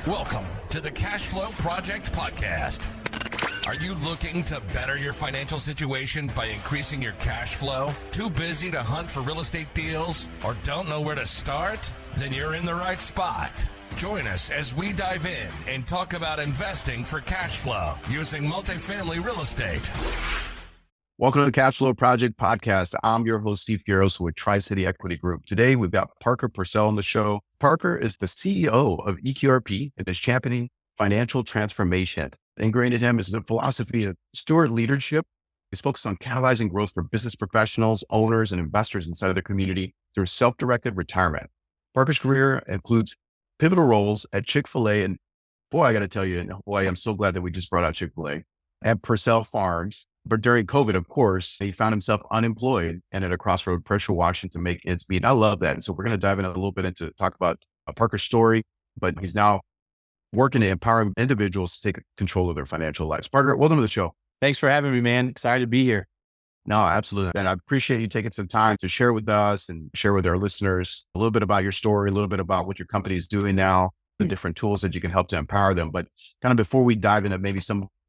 Welcome to the Cashflow Project podcast. Are you looking to better your financial situation by increasing your cash flow? Too busy to hunt for real estate deals or don't know where to start? Then you're in the right spot. Join us as we dive in and talk about investing for cash flow using multifamily real estate. Welcome to the Cashflow Project podcast. I'm your host, Steve Fieros with Tri-City Equity Group. Today, we've got Parker Pursell on the show. Parker is the CEO of EQRP and is championing financial transformation. Ingrained in him is the philosophy of steward leadership. He's focused on catalyzing growth for business professionals, owners, and investors inside of the community through self-directed retirement. Parker's career includes pivotal roles at Chick-fil-A. And boy, I got to tell you, boy, I'm so glad that we just brought out Chick-fil-A at Purcell Farms. But during COVID, of course, he found himself unemployed and at a crossroad, pressure washing to make ends meet. And I love that. And so we're going to dive in a little bit into talk about Parker's story, but he's now working to empower individuals to take control of their financial lives. Parker, welcome to the show. Thanks for having me, man. Excited to be here. No, absolutely. And I appreciate you taking some time to share with us and share with our listeners a little bit about your story, a little bit about what your company is doing now, the different tools that you can help to empower them. But kind of before we dive into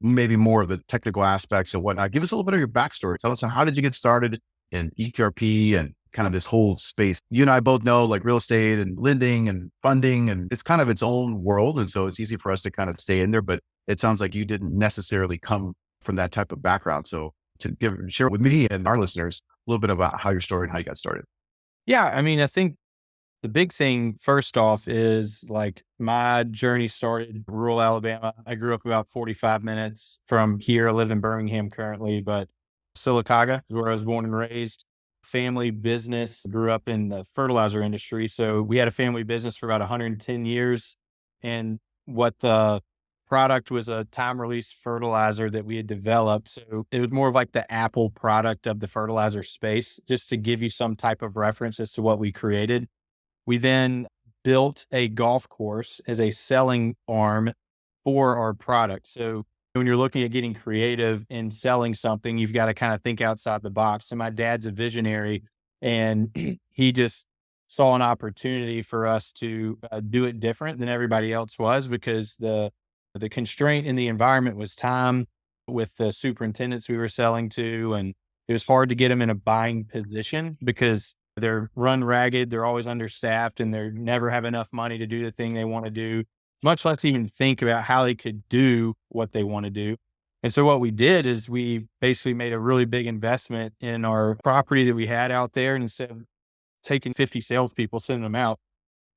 maybe more of the technical aspects and whatnot, give us a little bit of your backstory. Tell us, how did you get started in EQRP and kind of this whole space? You and I both know like real estate and lending and funding, and it's kind of its own world. And so it's easy for us to kind of stay in there, but it sounds like you didn't necessarily come from that type of background. So to share with me and our listeners a little bit about how your story and how you got started. Yeah. I mean, I think the big thing first off is like my journey started in rural Alabama. I grew up about 45 minutes from here. I live in Birmingham currently, but Sylacauga is where I was born and raised. Family business, grew up in the fertilizer industry. So we had a family business for about 110 years. And what the product was a time release fertilizer that we had developed. So it was more of like the Apple product of the fertilizer space, just to give you some type of reference as to what we created. We then built a golf course as a selling arm for our product. So when you're looking at getting creative and selling something, you've got to kind of think outside the box. And my dad's a visionary, and he just saw an opportunity for us to do it different than everybody else was, because the constraint in the environment was time with the superintendents we were selling to. And it was hard to get them in a buying position because they're run ragged, they're always understaffed, and they never have enough money to do the thing they want to do, much less even think about how they could do what they want to do. And so what we did is we basically made a really big investment in our property that we had out there. And instead of taking 50 salespeople, sending them out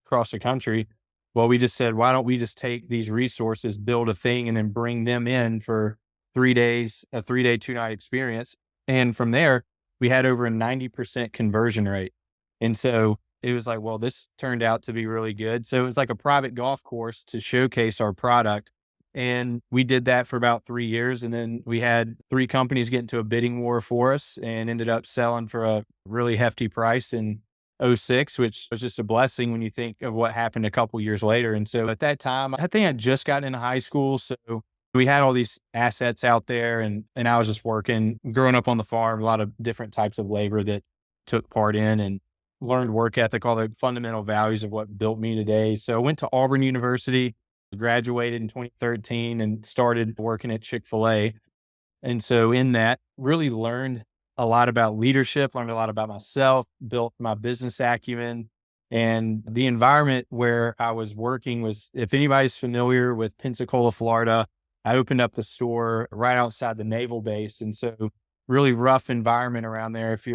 across the country, well, we just said, why don't we just take these resources, build a thing, and then bring them in for 3 days, a 3-day, 2-night experience. And from there, we had over a 90% conversion rate. And so it was like, well, this turned out to be really good. So it was like a private golf course to showcase our product. And we did that for about 3 years. And then we had 3 companies get into a bidding war for us and ended up selling for a really hefty price in 2006, which was just a blessing when you think of what happened a couple years later. And so at that time, I think I just got into high school. So we had all these assets out there, and I was just working, growing up on the farm, a lot of different types of labor that took part in, and learned work ethic, all the fundamental values of what built me today. So I went to Auburn University, graduated in 2013, and started working at Chick-fil-A. And so in that, really learned a lot about leadership, learned a lot about myself, built my business acumen. And the environment where I was working was, if anybody's familiar with Pensacola, Florida, I opened up the store right outside the naval base. And so really rough environment around there. If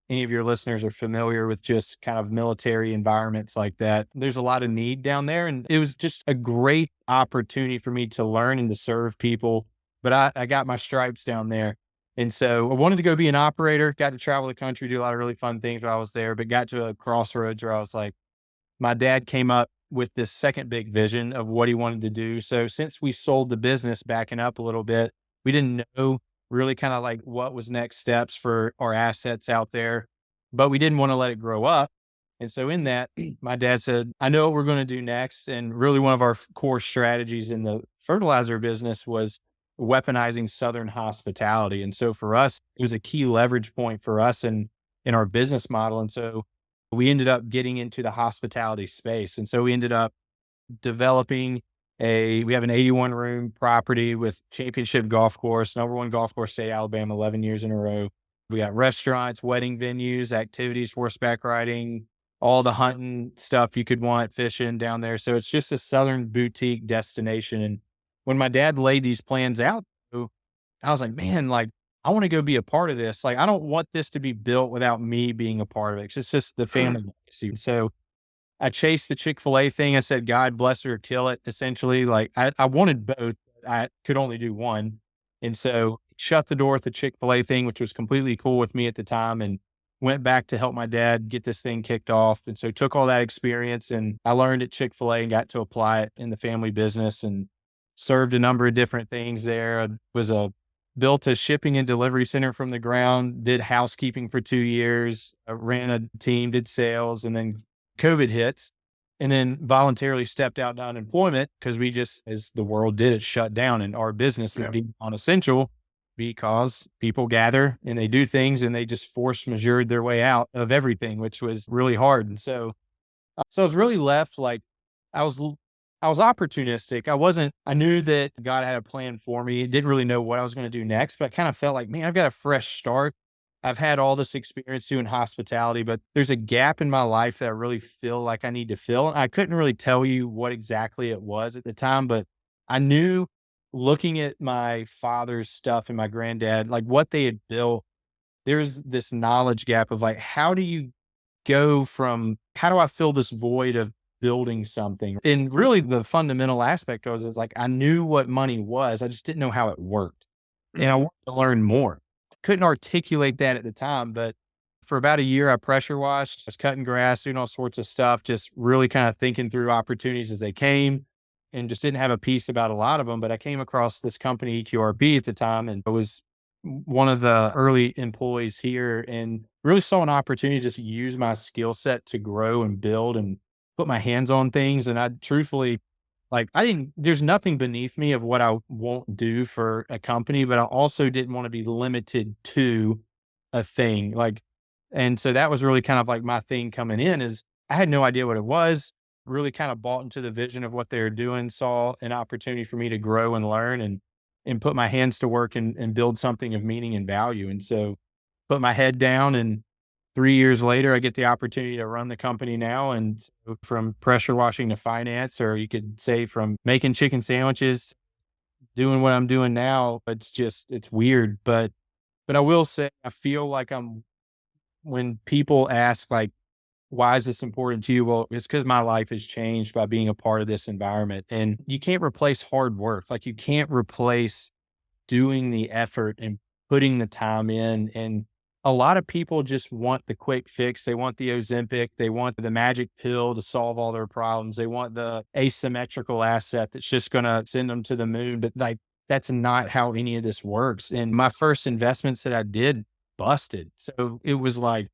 any of your listeners are familiar with just kind of military environments like that, there's a lot of need down there. And it was just a great opportunity for me to learn and to serve people. But I got my stripes down there. And so I wanted to go be an operator, got to travel the country, do a lot of really fun things while I was there, but got to a crossroads where I was like, my dad came up with this second big vision of what he wanted to do. So since we sold the business, backing up a little bit, we didn't know really kind of like what was next steps for our assets out there, but we didn't want to let it grow up. And so in that, my dad said, I know what we're going to do next. And really one of our core strategies in the fertilizer business was weaponizing Southern hospitality. And so for us, it was a key leverage point for us in our business model. And so we ended up getting into the hospitality space. And so we ended up developing we have an 81 room property with championship golf course, number one golf course state of Alabama, 11 years in a row. We got restaurants, wedding venues, activities, horseback riding, all the hunting stuff you could want, fishing down there. So it's just a Southern boutique destination. And when my dad laid these plans out, I was like, man, like, I want to go be a part of this. Like, I don't want this to be built without me being a part of it. 'Cause it's just the family legacy. So I chased the Chick-fil-A thing. I said, God bless her or kill it. Essentially, like I wanted both. I could only do one. And so shut the door at the Chick-fil-A thing, which was completely cool with me at the time, and went back to help my dad get this thing kicked off. And so took all that experience and I learned at Chick-fil-A and got to apply it in the family business and served a number of different things there. I built a shipping and delivery center from the ground, did housekeeping for 2 years, ran a team, did sales, and then COVID hits, and then voluntarily stepped out to unemployment because we just, as the world did, it shut down, and our business is deemed non-essential because people gather and they do things and they just force majeured their way out of everything, which was really hard. And so I was really left like I was opportunistic. I knew that God had a plan for me. Didn't really know what I was going to do next, but I kind of felt like, man, I've got a fresh start. I've had all this experience doing hospitality, but there's a gap in my life that I really feel like I need to fill. And I couldn't really tell you what exactly it was at the time, but I knew looking at my father's stuff and my granddad, like what they had built, there's this knowledge gap of like, how do I fill this void of building something? And really the fundamental aspect was is like, I knew what money was. I just didn't know how it worked. And I wanted to learn more. Couldn't articulate that at the time, but for about a year, I pressure washed, I was cutting grass, doing all sorts of stuff, just really kind of thinking through opportunities as they came and just didn't have a piece about a lot of them. But I came across this company, EQRP at the time, and I was one of the early employees here and really saw an opportunity to just use my skill set to grow and build and put my hands on things. And I truthfully, there's nothing beneath me of what I won't do for a company, but I also didn't want to be limited to a thing. And so that was really kind of like my thing coming in is I had no idea what it was, really kind of bought into the vision of what they were doing, saw an opportunity for me to grow and learn and put my hands to work and build something of meaning and value. And so put my head down, and 3 years later, I get the opportunity to run the company now. And so from pressure washing to finance, or you could say from making chicken sandwiches, doing what I'm doing now, it's weird. But I will say, I feel like when people ask like, why is this important to you? Well, it's because my life has changed by being a part of this environment. And you can't replace hard work. Like you can't replace doing the effort and putting the time in. And a lot of people just want the quick fix. They want the Ozempic. They want the magic pill to solve all their problems. They want the asymmetrical asset that's just going to send them to the moon. But like, that's not how any of this works. And my first investments that I did busted. So it was like,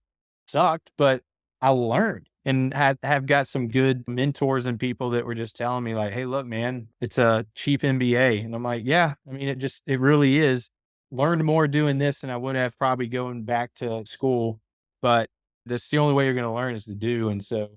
sucked, but I learned and have got some good mentors and people that were just telling me like, hey, look, man, it's a cheap MBA. And I'm like, yeah, I mean, it really is. Learned more doing this than I would have probably going back to school, but that's the only way you're going to learn is to do. And so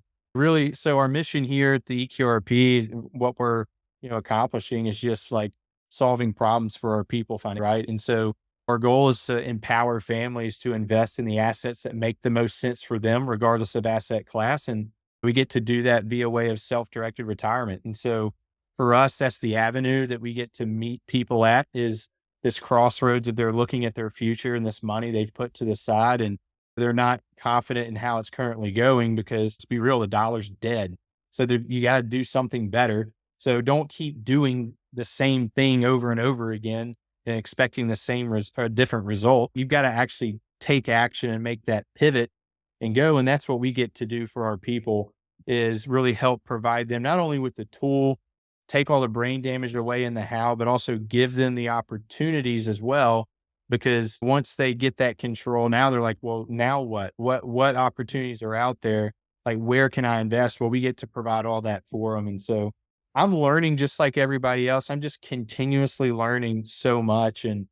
so our mission here at the EQRP, what we're, accomplishing is just like solving problems for our people, right? And so our goal is to empower families to invest in the assets that make the most sense for them, regardless of asset class. And we get to do that via way of self-directed retirement. And so for us, that's the avenue that we get to meet people at, is this crossroads of they're looking at their future and this money they've put to the side, and they're not confident in how it's currently going because, to be real, the dollar's dead. So you got to do something better. So don't keep doing the same thing over and over again and expecting the same or different result. You've got to actually take action and make that pivot and go. And that's what we get to do for our people, is really help provide them not only with the tool, take all the brain damage away in the how, but also give them the opportunities as well. Because once they get that control, now they're like, well, now what? What opportunities are out there? Like, where can I invest? Well, we get to provide all that for them. And so I'm learning just like everybody else. I'm just continuously learning so much. And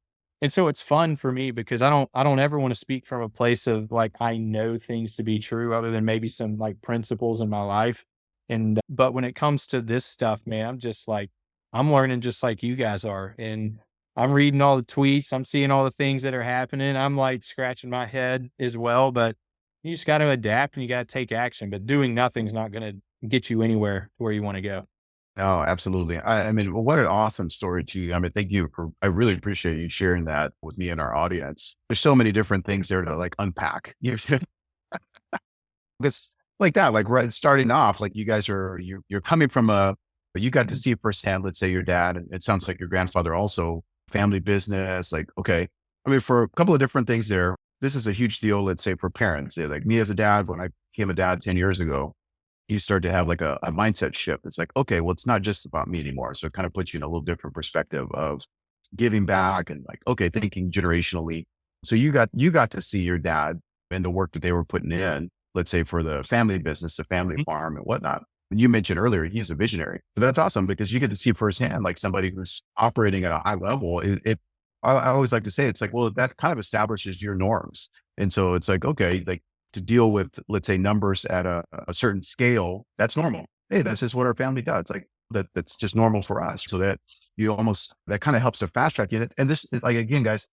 so it's fun for me because I don't ever want to speak from a place of like, I know things to be true other than maybe some like principles in my life. But when it comes to this stuff, man, I'm just like, I'm learning just like you guys are. And I'm reading all the tweets. I'm seeing all the things that are happening. I'm like scratching my head as well, but you just got to adapt and you got to take action, but doing nothing's not going to get you anywhere where you want to go. Oh, absolutely. I mean, what an awesome story too. I mean, I really appreciate you sharing that with me and our audience. There's so many different things there to like unpack. Because like that, like right starting off, like you guys you're coming from you got to see firsthand, let's say your dad, and it sounds like your grandfather also, family business, like, okay. I mean, for a couple of different things there, this is a huge deal, let's say for parents. Like me as a dad, when I became a dad 10 years ago, you start to have like a mindset shift. It's like, okay, well, it's not just about me anymore. So it kind of puts you in a little different perspective of giving back and like, okay, thinking generationally. So you got to see your dad and the work that they were putting in, let's say for the family business, the family farm and whatnot. And you mentioned earlier, he's a visionary. But that's awesome because you get to see firsthand, like somebody who's operating at a high level. I always like to say, it's like, well, that kind of establishes your norms. And so it's like, okay, like to deal with, let's say numbers at a certain scale, that's normal. Hey, that's just what our family does. Like that's just normal for us. So that that kind of helps to fast track you. And this, like, again, guys,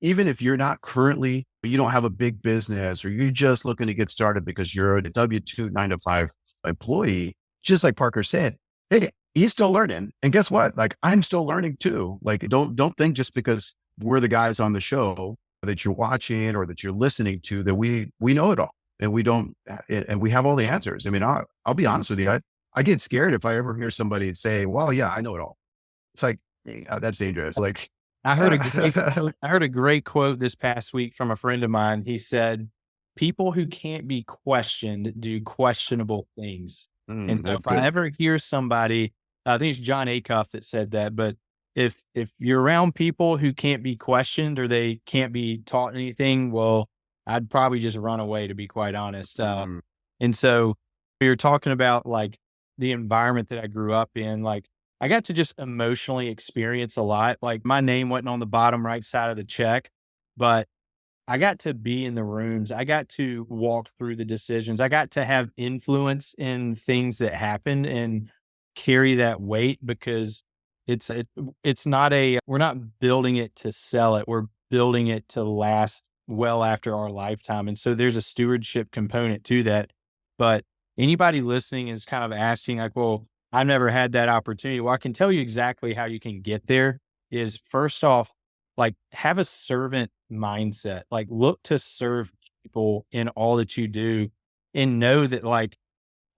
even if you're not currently, you don't have a big business or you're just looking to get started because you're a W-2 9 to 5 employee, just like Parker said, hey, he's still learning. And guess what? Like I'm still learning too. Like don't think just because we're the guys on the show that you're watching or that you're listening to that we know it all and we don't, and we have all the answers. I mean, I'll be honest with you. I get scared if I ever hear somebody say, well, yeah, I know it all. It's like, that's dangerous. Like, I heard a great quote this past week from a friend of mine. He said, people who can't be questioned do questionable things. And so if I ever hear somebody, I think it's John Acuff that said that, but if you're around people who can't be questioned or they can't be taught anything, well, I'd probably just run away, to be quite honest. And so we were talking about like the environment that I grew up in, like I got to just emotionally experience a lot. Like my name wasn't on the bottom right side of the check, but I got to be in the rooms. I got to walk through the decisions. I got to have influence in things that happened and carry that weight because it's not we're not building it to sell it. We're building it to last well after our lifetime. And so there's a stewardship component to that. But anybody listening is kind of asking like, well, I've never had that opportunity. Well, I can tell you exactly how you can get there is first off, like have a servant mindset, like look to serve people in all that you do and know that like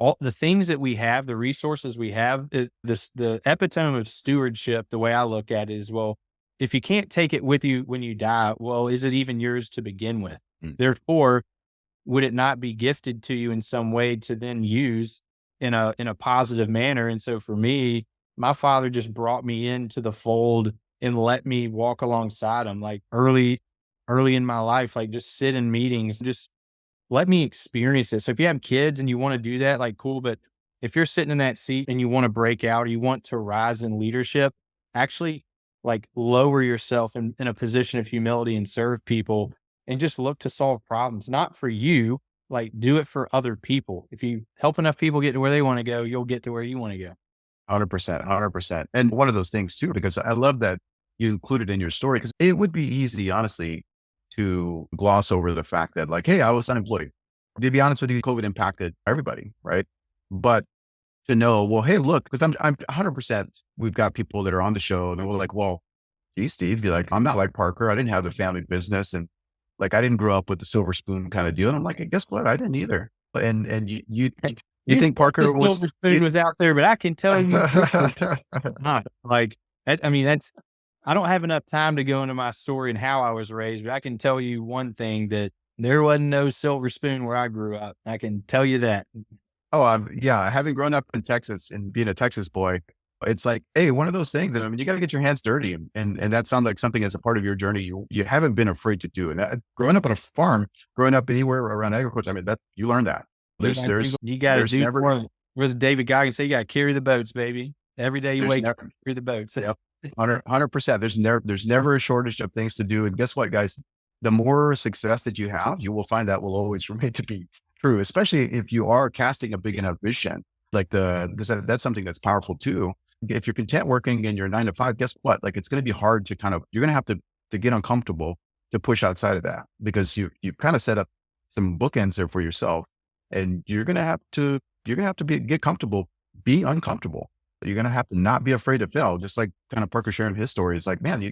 all the things that we have, the resources we have, the epitome of stewardship, the way I look at it is, well, if you can't take it with you when you die, well, is it even yours to begin with? Therefore, would it not be gifted to you in some way to then use in a positive manner? And so for me, my father just brought me into the fold and let me walk alongside him like early in my life, like just sit in meetings, just let me experience it. So if you have kids and you want to do that, like cool. But if you're sitting in that seat and you want to break out or you want to rise in leadership, actually like lower yourself in a position of humility and serve people and just look to solve problems, not for you, like do it for other people. If you help enough people get to where they want to go, you'll get to where you want to go. 100%, 100%. And one of those things too, because I love that you included in your story, because it would be easy, honestly, to gloss over the fact that like, hey, I was unemployed. To be honest with you, COVID impacted everybody, right? But to know, well, hey, look, because I'm 100%, we've got people that are on the show and we're like, well, gee, Steve, you're like, I'm not like Parker. I didn't have the family business. And like, I didn't grow up with the silver spoon kind of deal. And I'm like, hey, guess what? I didn't either. And you think Parker was, silver spoon was out there, but I can tell you, not like, I mean, I don't have enough time to go into my story and how I was raised, but I can tell you one thing that there wasn't no silver spoon where I grew up. I can tell you that. Oh, yeah. Having grown up in Texas and being a Texas boy, it's like, hey, one of those things. I mean, you got to get your hands dirty, and that sounds like something that's a part of your journey. You haven't been afraid to do. And growing up on a farm, growing up anywhere around agriculture, I mean, that you learn that. You got to do more. Whereas David Goggins say, you got to carry the boats, baby. Every day you wake up, carry the boats. Yep. 100%. There's never a shortage of things to do. And guess what, guys? The more success that you have, you will find that will always remain to be true, especially if you are casting a big enough vision. Like that's something that's powerful too. if you're content working in your 9 to 5, guess what? Like it's going to be hard to you're going to have to get uncomfortable to push outside of that, because you've kind of set up some bookends there for yourself, and you're going to have to get comfortable, be uncomfortable. You're going to have to not be afraid to fail. Just like kind of Parker sharing his story. It's like, man,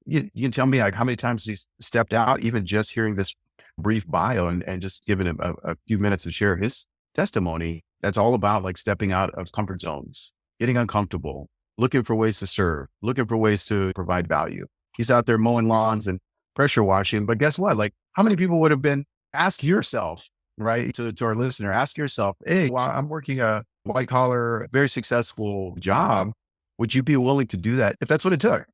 you can tell me like how many times he's stepped out, even just hearing this brief bio and just giving him a few minutes to share his testimony. That's all about like stepping out of comfort zones, getting uncomfortable, looking for ways to serve, looking for ways to provide value. He's out there mowing lawns and pressure washing, but guess what? Like how many people would have been, ask yourself, right? To our listener, ask yourself, hey, while I'm working a white collar, very successful job, would you be willing to do that if that's what it took?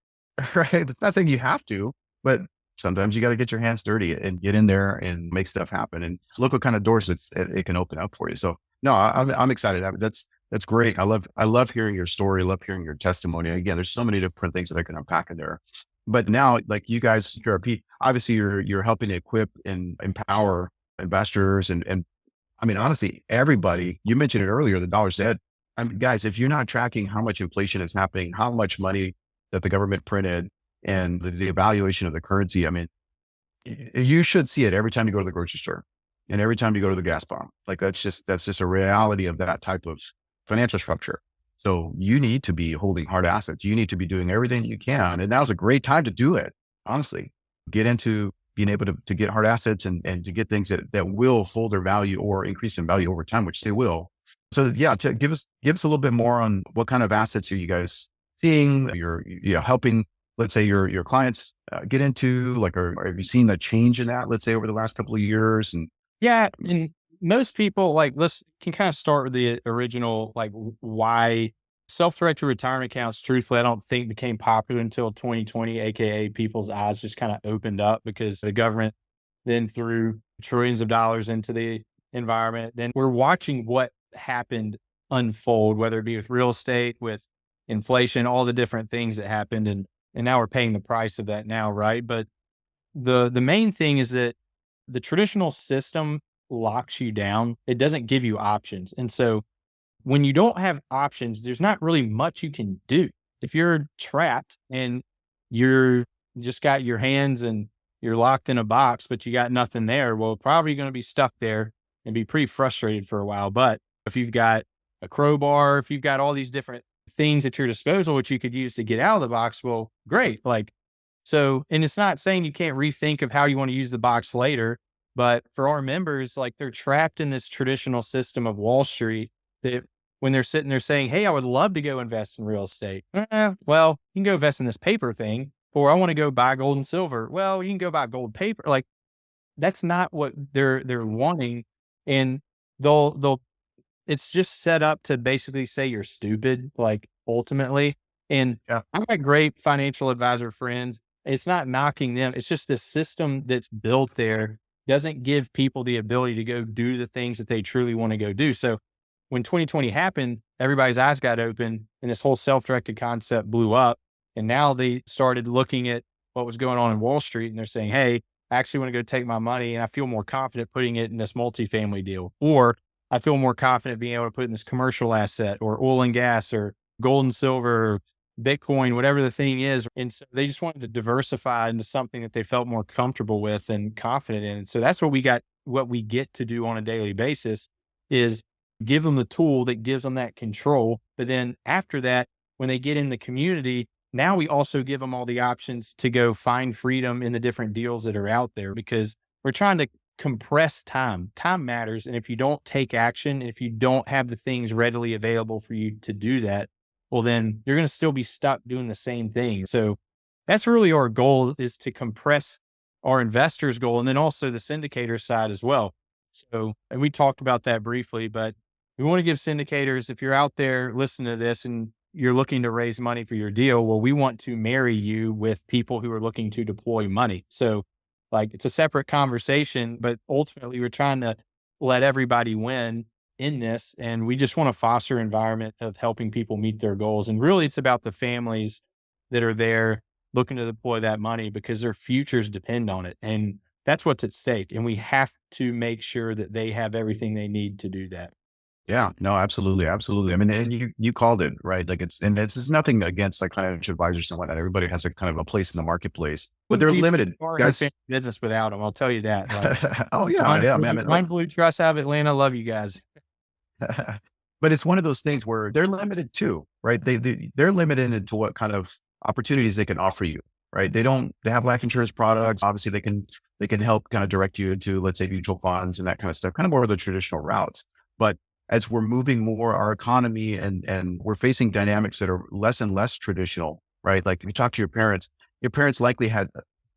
Right? It's nothing you have to, but sometimes you got to get your hands dirty and get in there and make stuff happen and look what kind of doors it can open up for you. So no, I'm excited. That's great. I love hearing your story. I love hearing your testimony. Again, there's so many different things that I can unpack in there. But now, like you guys, EQRP, obviously you're helping equip and empower investors and I mean, honestly, everybody, you mentioned it earlier, the dollar's dead. I mean, guys, if you're not tracking how much inflation is happening, how much money that the government printed and the evaluation of the currency, I mean, you should see it every time you go to the grocery store and every time you go to the gas pump. Like that's just a reality of that type of financial structure. So you need to be holding hard assets. You need to be doing everything you can. And now's a great time to do it. Honestly, get into being able to get hard assets and to get things that will hold their value or increase in value over time, which they will. So yeah, to give us a little bit more on what kind of assets are you guys seeing? You're helping, let's say your clients get into, like, or have you seen a change in that, let's say over the last couple of years? And Yeah. And most people can kind of start with the original, like why self-directed retirement accounts, truthfully, I don't think became popular until 2020, AKA people's eyes just kind of opened up because the government then threw trillions of dollars into the environment. Then we're watching what happened unfold, whether it be with real estate, with inflation, all the different things that happened. And now we're paying the price of that now, right? But the main thing is that the traditional system locks you down. It doesn't give you options. And so when you don't have options, there's not really much you can do. If you're trapped and you're just got your hands and you're locked in a box, but you got nothing there, well, probably going to be stuck there and be pretty frustrated for a while. But if you've got a crowbar, if you've got all these different things at your disposal, which you could use to get out of the box, well, great. And it's not saying you can't rethink of how you want to use the box later, but for our members, like they're trapped in this traditional system of Wall Street that when they're sitting there saying, hey, I would love to go invest in real estate. Well, you can go invest in this paper thing, or I want to go buy gold and silver. Well, you can go buy gold paper. Like that's not what they're wanting. And it's just set up to basically say you're stupid, like ultimately. And yeah, I've got great financial advisor friends. It's not knocking them. It's just the system that's built there doesn't give people the ability to go do the things that they truly want to go do. So when 2020 happened, everybody's eyes got open and this whole self-directed concept blew up. And now they started looking at what was going on in Wall Street and they're saying, hey, I actually want to go take my money and I feel more confident putting it in this multifamily deal. Or I feel more confident being able to put in this commercial asset or oil and gas or gold and silver, or Bitcoin, whatever the thing is. And so they just wanted to diversify into something that they felt more comfortable with and confident in. And so that's what we get to do on a daily basis is give them the tool that gives them that control. But then after that, when they get in the community, now we also give them all the options to go find freedom in the different deals that are out there because we're trying to compress time. Time matters. And if you don't take action, and if you don't have the things readily available for you to do that, well, then you're going to still be stuck doing the same thing. So that's really our goal, is to compress our investors' goal and then also the syndicator side as well. So, and we talked about that briefly, but we want to give syndicators, if you're out there listening to this and you're looking to raise money for your deal, well, we want to marry you with people who are looking to deploy money. So like it's a separate conversation, but ultimately we're trying to let everybody win in this. And we just want to foster an environment of helping people meet their goals. And really it's about the families that are there looking to deploy that money because their futures depend on it. And that's what's at stake. And we have to make sure that they have everything they need to do that. Yeah, no, absolutely. Absolutely. I mean, and you called it, right? Like it's nothing against like financial advisors and whatnot. Everybody has a kind of a place in the marketplace, but Wouldn't they're be limited, far her guys. family business without them. I'll tell you that. Like Oh yeah. Yeah. Man. Like, Line Blue Trust out of Atlanta. Love you guys. but it's one of those things where they're limited too, right? They're limited into what kind of opportunities they can offer you, right? They have life insurance products. Obviously they can help kind of direct you into, let's say, mutual funds and that kind of stuff, kind of more of the traditional routes. But as we're moving more our economy and we're facing dynamics that are less and less traditional, right? Like if you talk to your parents likely had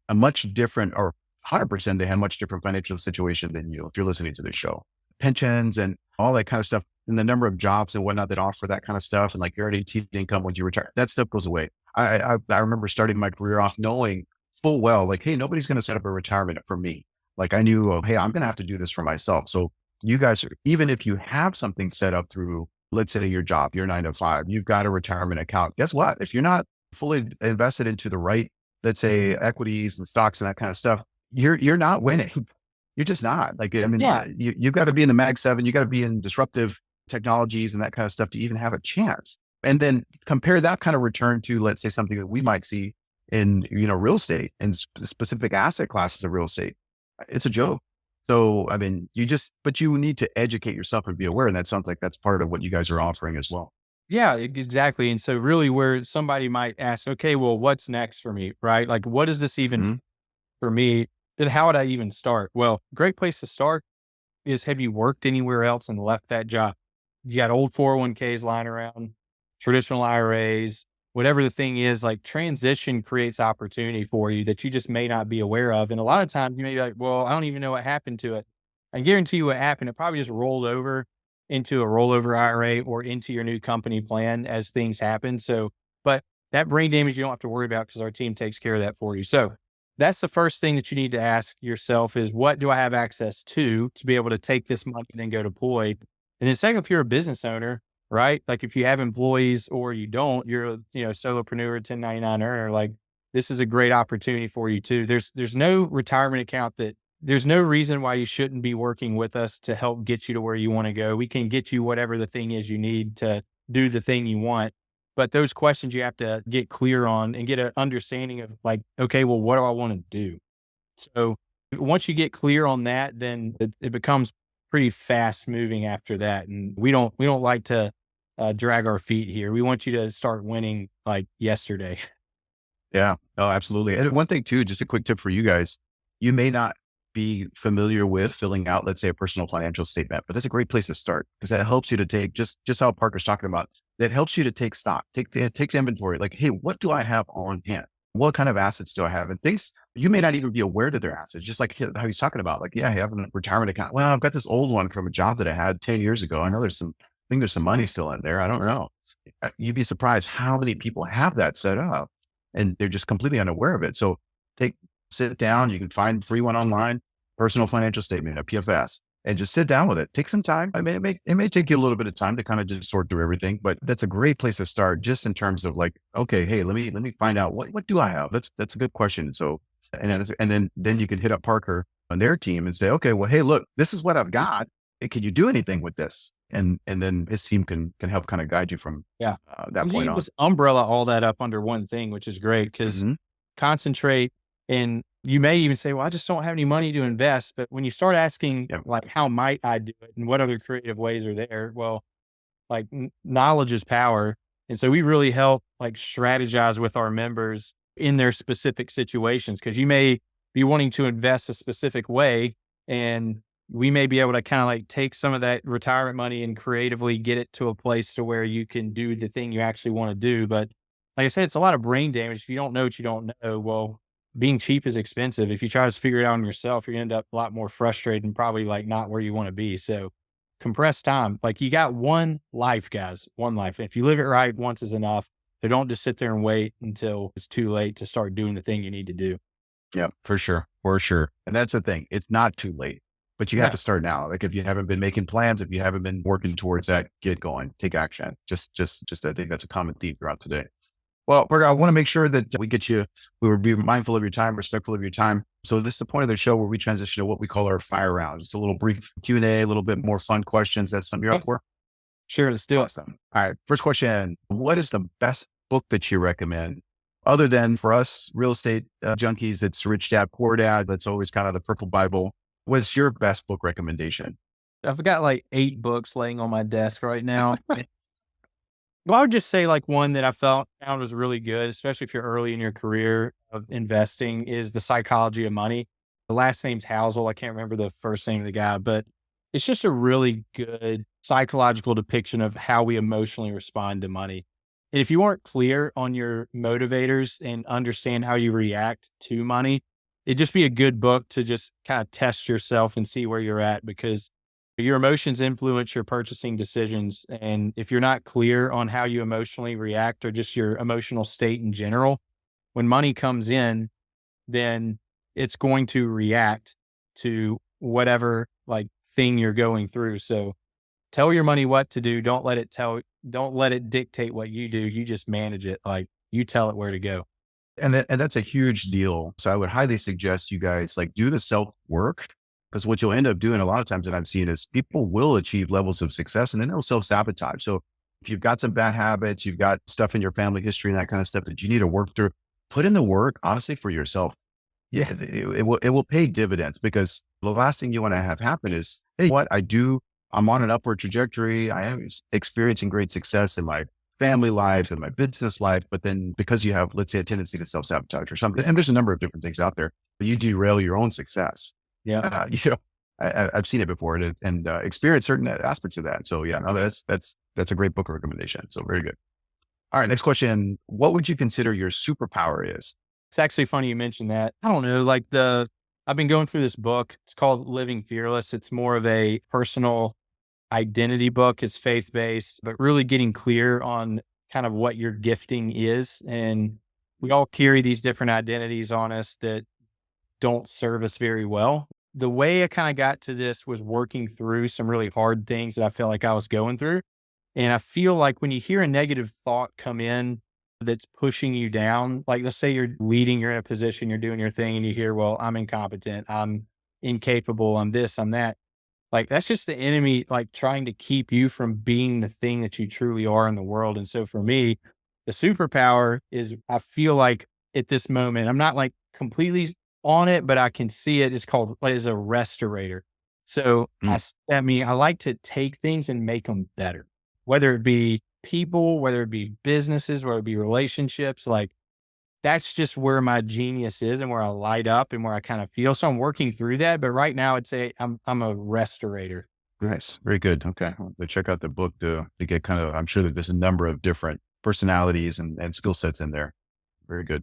a much different, or 100% they had a much different financial situation than you if you're listening to this show. Pensions and all that kind of stuff, and the number of jobs and whatnot that offer that kind of stuff, and like guaranteed income when you retire, that stuff goes away. I remember starting my career off knowing full well, like, hey, nobody's going to set up a retirement for me. Like I knew, oh, hey, I'm going to have to do this for myself. So you guys are, even if you have something set up through, let's say your job, your 9 to 5, you've got a retirement account. Guess what? If you're not fully invested into the right, let's say equities and stocks and that kind of stuff, you're not winning. You're just not. Like, I mean, Yeah. you've got to be in the Mag 7, you got to be in disruptive technologies and that kind of stuff to even have a chance. And then compare that kind of return to, let's say, something that we might see in, real estate and specific asset classes of real estate. It's a joke. So, I mean, but you need to educate yourself and be aware. And that sounds like that's part of what you guys are offering as well. Yeah, exactly. And so really where somebody might ask, okay, well, what's next for me? Right? Like, what is this even Mhm. for me? Then how would I even start? Well, great place to start is, have you worked anywhere else and left that job? You got old 401ks lying around, traditional IRAs, whatever the thing is, like transition creates opportunity for you that you just may not be aware of. And a lot of times you may be like, well, I don't even know what happened to it. I guarantee you what happened. It probably just rolled over into a rollover IRA or into your new company plan as things happen. So, but that brain damage you don't have to worry about because our team takes care of that for you. So that's the first thing that you need to ask yourself is, what do I have access to be able to take this money and then go deploy? And then second, if you're a business owner, right? Like if you have employees or you don't, you're a, solopreneur, 1099 earner, like this is a great opportunity for you too. There's no retirement account there's no reason why you shouldn't be working with us to help get you to where you want to go. We can get you whatever the thing is you need to do the thing you want. But those questions you have to get clear on and get an understanding of, like, okay, well, what do I want to do? So once you get clear on that, then it becomes pretty fast moving after that. And we don't like to drag our feet here. We want you to start winning like yesterday. Yeah, no, absolutely. And one thing too, just a quick tip for you guys, you may not be familiar with filling out, let's say, a personal financial statement, but that's a great place to start because that helps you to take just how Parker's talking about, that helps you to take stock, takes inventory. Like, hey, what do I have on hand? What kind of assets do I have? And things you may not even be aware that they're assets, just like how he's talking about, like, yeah, I have a retirement account. Well, I've got this old one from a job that I had 10 years ago. I know I think there's some money still in there. I don't know. You'd be surprised how many people have that set up and they're just completely unaware of it. So sit down, you can find free one online, personal financial statement, a PFS, and just sit down with it. Take some time. I mean, it may take you a little bit of time to kind of just sort through everything, but that's a great place to start just in terms of like, okay, hey, let me find out what do I have? That's a good question. So, and then you can hit up Parker on their team and say, okay, well, hey, look, this is what I've got. Hey, can you do anything with this? And then his team can help kind of guide you from Yeah. that And point you on. just umbrella all that up under one thing, which is great because Mhm. concentrate. And you may even say, well, I just don't have any money to invest. But when you start asking, Yeah. like, how might I do it and what other creative ways are there? Well, like knowledge is power. And so we really help like strategize with our members in their specific situations because you may be wanting to invest a specific way and we may be able to kind of like take some of that retirement money and creatively get it to a place to where you can do the thing you actually want to do. But like I said, it's a lot of brain damage. If you don't know what you don't know, well, being cheap is expensive. If you try to figure it out on yourself, you're gonna end up a lot more frustrated and probably like not where you want to be. So compressed time. Like you got one life, guys, one life. If you live it right, once is enough. So don't just sit there and wait until it's too late to start doing the thing you need to do. Yeah, for sure. For sure. And that's the thing. It's not too late, but you have No. to start now. Like if you haven't been making plans, if you haven't been working towards that, get going, take action. Just, I think that's a common theme throughout today. Well, Berger, I want to make sure that we will be mindful of your time, respectful of your time. So this is the point of the show where we transition to what we call our fire round. Just a little brief Q&A, a little bit more fun questions. That's something you're up for? Sure, let's do it. Awesome. All right. First question. What is the best book that you recommend? Other than for us real estate junkies, it's Rich Dad, Poor Dad. That's always kind of the purple Bible. What's your best book recommendation? I've got like 8 books laying on my desk right now. Well, I would just say like one that I found was really good, especially if you're early in your career of investing, is The Psychology of Money. The last name's Housel. I can't remember the first name of the guy, but it's just a really good psychological depiction of how we emotionally respond to money. And if you aren't clear on your motivators and understand how you react to money, it'd just be a good book to just kind of test yourself and see where you're at, because your emotions influence your purchasing decisions. And if you're not clear on how you emotionally react or just your emotional state in general, when money comes in, then it's going to react to whatever like thing you're going through. So tell your money what to do. Don't let it dictate what you do. You just manage it. Like you tell it where to go. And that's a huge deal. So I would highly suggest you guys like do the self work, because what you'll end up doing a lot of times that I've seen is people will achieve levels of success and then they'll self-sabotage. So if you've got some bad habits, you've got stuff in your family history and that kind of stuff that you need to work through, put in the work, honestly, for yourself. Yeah, it will pay dividends, because the last thing you want to have happen is, hey, what I'm on an upward trajectory. I am experiencing great success in my family life and my business life. But then because you have, let's say, a tendency to self-sabotage or something, and there's a number of different things out there, but you derail your own success. Yeah. I've seen it before and experienced certain aspects of that. So yeah, no, that's a great book recommendation. So very good. All right. Next question. What would you consider your superpower is? It's actually funny you mentioned that. I don't know, I've been going through this book. It's called Living Fearless. It's more of a personal identity book. It's faith-based, but really getting clear on kind of what your gifting is. And we all carry these different identities on us that don't serve us very well. The way I kind of got to this was working through some really hard things that I felt like I was going through. And I feel like when you hear a negative thought come in that's pushing you down, like let's say you're leading, you're in a position, you're doing your thing and you hear, well, I'm incompetent, I'm incapable, I'm this, I'm that. Like that's just the enemy, like trying to keep you from being the thing that you truly are in the world. And so for me, the superpower is I feel like at this moment, I'm not like completely on it, but I can see it. It's called as a restorator. So I like to take things and make them better, whether it be people, whether it be businesses, whether it be relationships. Like that's just where my genius is and where I light up and where I kind of feel. So I'm working through that. But right now I'd say I'm a restorator. Nice. Very good. Okay. I'll have to check out the book to get kind of, I'm sure that there's a number of different personalities and skill sets in there. Very good.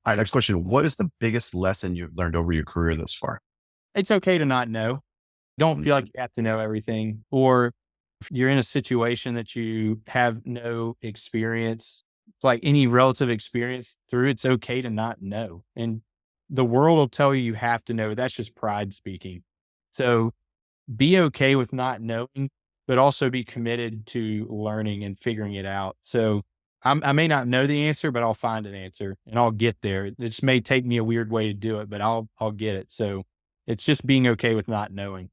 All right. Next question. What is the biggest lesson you've learned over your career thus far? It's okay to not know. Don't feel like you have to know everything. Or if you're in a situation that you have no experience, like any relative experience through, it's okay to not know. And the world will tell you you have to know. That's just pride speaking. So be okay with not knowing, but also be committed to learning and figuring it out. So I may not know the answer, but I'll find an answer and I'll get there. It just may take me a weird way to do it, but I'll get it. So it's just being okay with not knowing.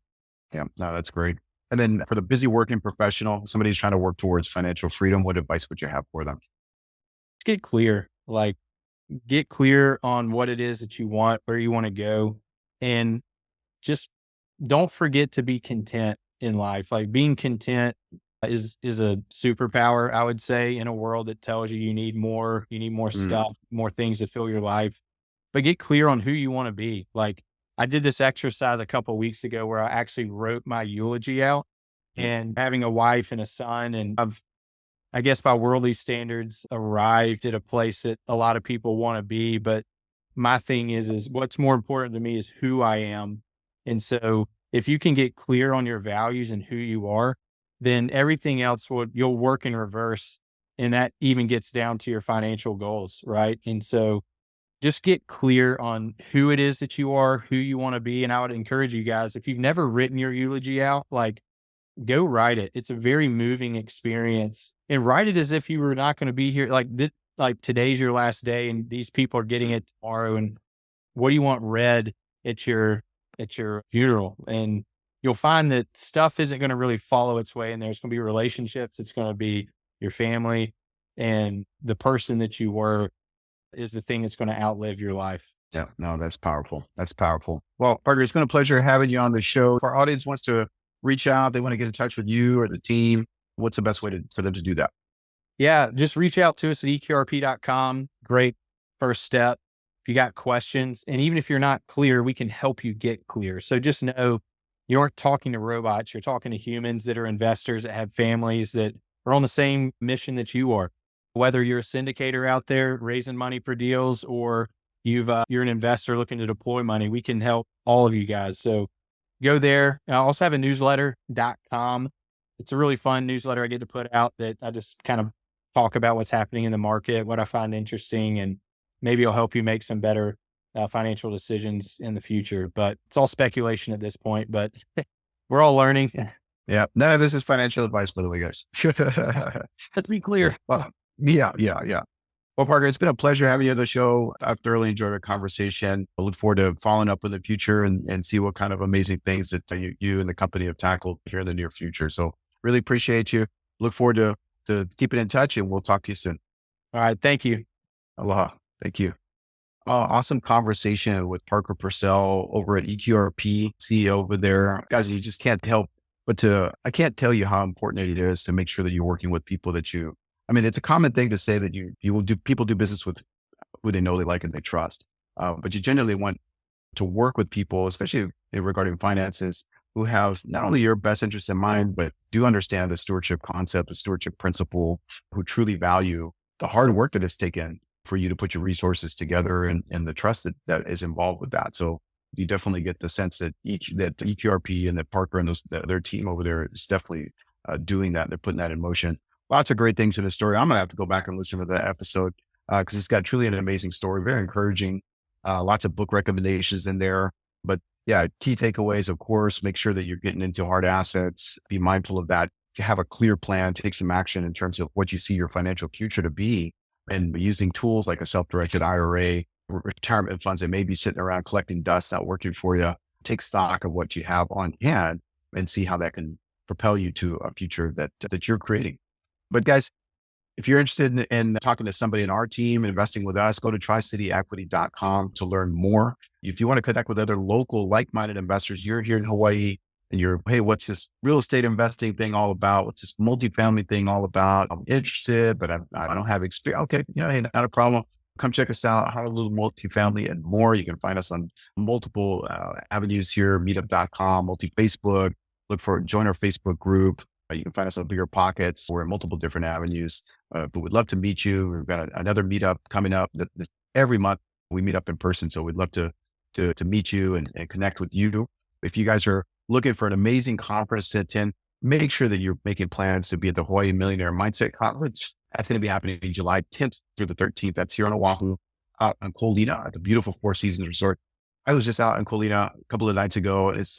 Yeah, no, that's great. And then for the busy working professional, somebody who's trying to work towards financial freedom, what advice would you have for them? Just get clear. Like get clear on what it is that you want, where you want to go, and just don't forget to be content in life. Like being content is a superpower, I would say, in a world that tells you you need more stuff, more things to fill your life. But get clear on who you want to be. Like I did this exercise a couple of weeks ago where I actually wrote my eulogy out, and having a wife and a son, and I guess by worldly standards, arrived at a place that a lot of people want to be. But my thing is what's more important to me is who I am. And so if you can get clear on your values and who you are, then everything else you'll work in reverse. And that even gets down to your financial goals. Right. And so just get clear on who it is that you are, who you want to be. And I would encourage you guys, if you've never written your eulogy out, like go write it. It's a very moving experience, and write it as if you were not going to be here. Like today's your last day and these people are getting it tomorrow. And what do you want read at your funeral? And you'll find that stuff isn't going to really follow its way in there. It's going to be relationships. It's going to be your family, and the person that you were is the thing that's going to outlive your life. Yeah, no, that's powerful. That's powerful. Well, Parker, it's been a pleasure having you on the show. If our audience wants to reach out, they want to get in touch with you or the team, what's the best way for them to do that? Yeah, just reach out to us at EQRP.com. Great first step. If you got questions, and even if you're not clear, we can help you get clear. So just know you aren't talking to robots. You're talking to humans that are investors, that have families, that are on the same mission that you are. Whether you're a syndicator out there raising money for deals, or you're an investor looking to deploy money, we can help all of you guys. So go there. I also have a newsletter.com. It's a really fun newsletter I get to put out that I just kind of talk about what's happening in the market, what I find interesting, and maybe it'll help you make some better financial decisions in the future. But it's all speculation at this point, but we're all learning. Yeah. None of this is financial advice, by the way, guys. Let's be clear. Well, yeah. Well, Parker, it's been a pleasure having you on the show. I've thoroughly enjoyed our conversation. I look forward to following up in the future and see what kind of amazing things that you and the company have tackled here in the near future. So really appreciate you. Look forward to keeping in touch, and we'll talk to you soon. All right. Thank you. Aloha. Thank you. Awesome conversation with Parker Pursell over at EQRP, CEO over there. Guys, you just can't help but I can't tell you how important it is to make sure that you're working with people it's a common thing to say that people do business with who they know, they like, and they trust. But you generally want to work with people, especially regarding finances, who have not only your best interest in mind, but do understand the stewardship concept, the stewardship principle, who truly value the hard work that it's taken for you to put your resources together and the trust that is involved with that. So you definitely get the sense that EQRP and that Parker and their team over there is definitely doing that. They're putting that in motion. Lots of great things in the story. I'm going to have to go back and listen to that episode because it's got truly an amazing story, very encouraging, lots of book recommendations in there. But yeah, key takeaways, of course, make sure that you're getting into hard assets, be mindful of that, have a clear plan, take some action in terms of what you see your financial future to be, and using tools like a self-directed IRA, retirement funds that may be sitting around collecting dust, not working for you. Take stock of what you have on hand and see how that can propel you to a future that you're creating. But guys, if you're interested in talking to somebody in our team, investing with us, go to tricityequity.com to learn more. If you want to connect with other local like-minded investors, you're here in Hawaii and hey, what's this real estate investing thing all about? What's this multifamily thing all about? I'm interested, but I don't have experience. Okay, hey, not a problem. Come check us out, Honolulu Multifamily and more. You can find us on multiple avenues here, meetup.com, Facebook. Join our Facebook group. You can find us on Bigger Pockets. We're in multiple different avenues, but we'd love to meet you. We've got another meetup coming up that every month we meet up in person. So we'd love to meet you and connect with you. If you guys are looking for an amazing conference to attend, make sure that you're making plans to be at the Hawaii Millionaire Mindset Conference. That's going to be happening July 10th through the 13th. That's here on Oahu, out on Kolina at the beautiful Four Seasons Resort. I was just out in Kolina a couple of nights ago. It's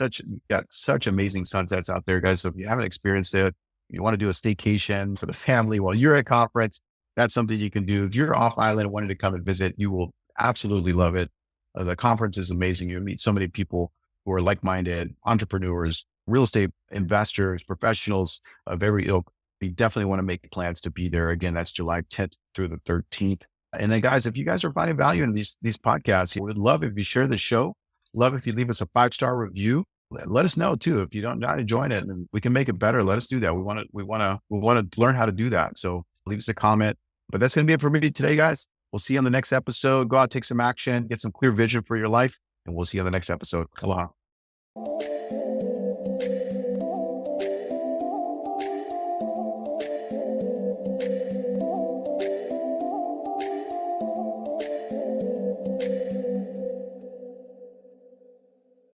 got such amazing sunsets out there, guys. So if you haven't experienced it, you want to do a staycation for the family while you're at conference, that's something you can do. If you're off island and wanting to come and visit, you will absolutely love it. The conference is amazing. You'll meet so many people who are like-minded, entrepreneurs, real estate investors, professionals of every ilk. You definitely want to make plans to be there. Again, that's July 10th through the 13th. And then guys, if you guys are finding value in these podcasts, we would love if you share the show. Love if you leave us a 5-star review. Let us know too. If you don't not enjoying it and we can make it better, let us do that. We want to learn how to do that. So leave us a comment. But that's going to be it for me today, guys. We'll see you on the next episode. Go out, take some action, get some clear vision for your life, and we'll see you on the next episode. Aloha.